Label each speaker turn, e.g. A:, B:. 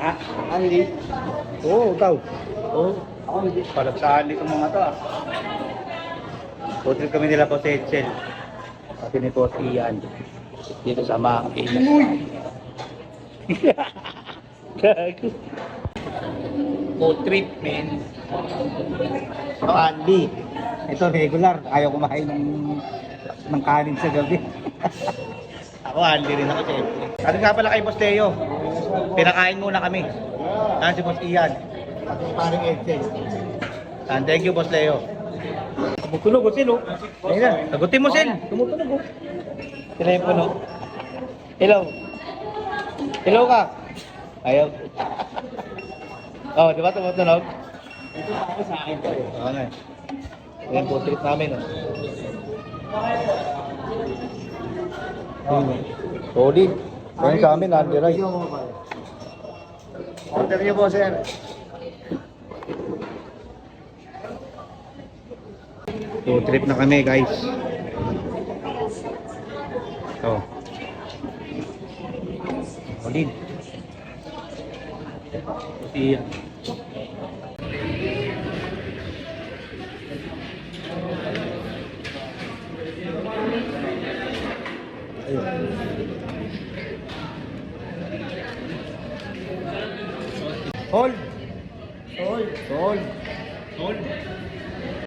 A: Ha? Andy? Oo, ikaw.
B: Oo. Ako hindi.
A: Palagsahan dito mga to ah. Food trip kami nila po sa Edsel. Pati ni Boss Ian. Dito sa Maki. Gago. Food trip, men. Oh, Andy. Ito regular. Ayaw kumain ng kanin sa gabi. Ako, Andy rin ako siyempre. Ano nga pala kay Boss Leo? Pinakain muna kami. Yan si Boss Ian. Pati si paring Edsel. And thank you, Boss Leo. Tumutunog o Sil, oh. Ayun na, sagutin mo Sil. Tumutunog oh. Telepono. Hello. Hello ka. Ayaw. Oh, di ba tumutunog?
B: Ito pa ako sa akin to eh.
A: Oo nga. Yan po trip namin, oh. Solid. Yan sa amin, Andy Rice.
B: Order niyo po, sir.
A: So, trip na kami, guys. Oh. Solid. Iyan. Hold. Hold. Hold. Hold.